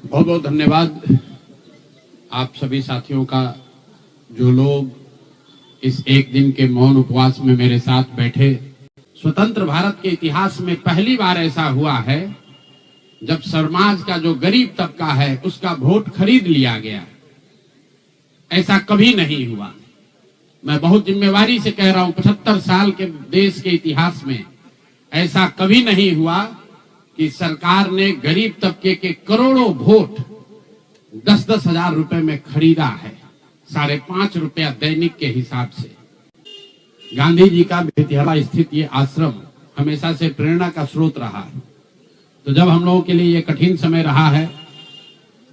बहुत बहुत धन्यवाद आप सभी साथियों का, जो लोग इस एक दिन के मौन उपवास में मेरे साथ बैठे। स्वतंत्र भारत के इतिहास में पहली बार ऐसा हुआ है जब समाज का जो गरीब तबका है उसका वोट खरीद लिया गया। ऐसा कभी नहीं हुआ। मैं बहुत जिम्मेवारी से कह रहा हूं, 75 साल के देश के इतिहास में ऐसा कभी नहीं हुआ कि सरकार ने गरीब तबके के करोड़ों वोट 10-10 हजार रुपए में खरीदा है, 5.5 रुपया दैनिक के हिसाब से। गांधी जी का बेतिहारा स्थित ये आश्रम हमेशा से प्रेरणा का स्रोत रहा है। तो जब हम लोगों के लिए ये कठिन समय रहा है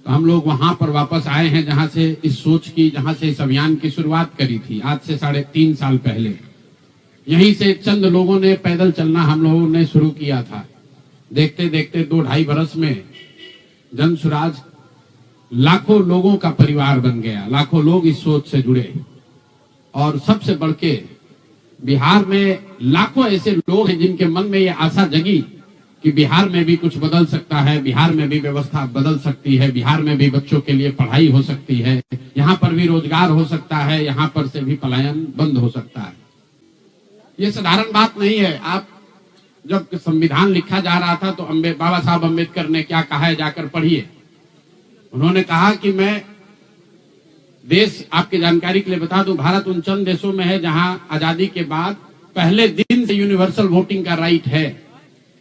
तो हम लोग वहां पर वापस आए हैं जहां से इस सोच की, जहां से इस अभियान की शुरुआत करी थी आज से 3.5 साल पहले। यहीं से चंद लोगों ने पैदल चलना हम लोगों ने शुरू किया था। देखते देखते 2-2.5 बरस में जन सुराज लाखों लोगों का परिवार बन गया। लाखों लोग इस सोच से जुड़े और सबसे बढ़ के बिहार में लाखों ऐसे लोग हैं जिनके मन में ये आशा जगी कि बिहार में भी कुछ बदल सकता है, बिहार में भी व्यवस्था बदल सकती है, बिहार में भी बच्चों के लिए पढ़ाई हो सकती है, यहाँ पर भी रोजगार हो सकता है, यहाँ पर से भी पलायन बंद हो सकता है। ये साधारण बात नहीं है। आप जब संविधान लिखा जा रहा था तो बाबा साहब अम्बेडकर ने क्या कहा है, जाकर पढ़िए। उन्होंने कहा कि मैं देश, आपकी जानकारी के लिए बता दूं, भारत उन चंद देशों में है जहां आजादी के बाद पहले दिन से यूनिवर्सल वोटिंग का राइट है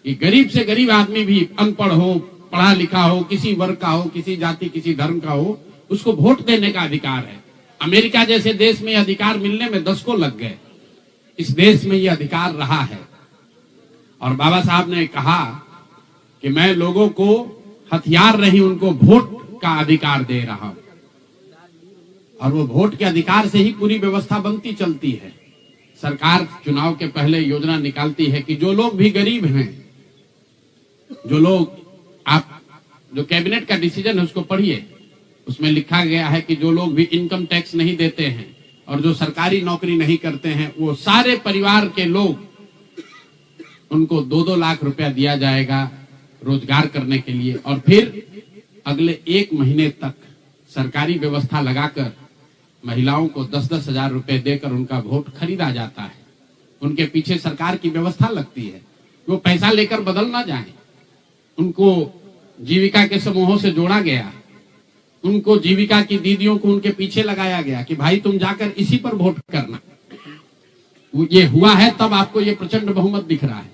कि गरीब से गरीब आदमी भी, अनपढ़ हो, पढ़ा लिखा हो, किसी वर्ग का हो, किसी जाति किसी धर्म का हो, उसको वोट देने का अधिकार है। अमेरिका जैसे देश में अधिकार मिलने में 10 को लग गए। इस देश में यह अधिकार रहा है और बाबा साहब ने कहा कि मैं लोगों को हथियार नहीं, उनको वोट का अधिकार दे रहा हूं और वो वोट के अधिकार से ही पूरी व्यवस्था बनती चलती है। सरकार चुनाव के पहले योजना निकालती है कि जो लोग भी गरीब हैं, जो लोग, आप जो कैबिनेट का डिसीजन है उसको पढ़िए, उसमें लिखा गया है कि जो लोग भी इनकम टैक्स नहीं देते हैं और जो सरकारी नौकरी नहीं करते हैं, वो सारे परिवार के लोग, उनको 2-2 लाख रुपया दिया जाएगा रोजगार करने के लिए। और फिर अगले 1 महीने तक सरकारी व्यवस्था लगाकर महिलाओं को 10-10 हजार रुपए देकर उनका वोट खरीदा जाता है। उनके पीछे सरकार की व्यवस्था लगती है, वो पैसा लेकर बदल ना जाए। उनको जीविका के समूहों से जोड़ा गया, उनको जीविका की दीदियों को उनके पीछे लगाया गया कि भाई तुम जाकर इसी पर वोट करना। ये हुआ है, तब आपको ये प्रचंड बहुमत दिख रहा है।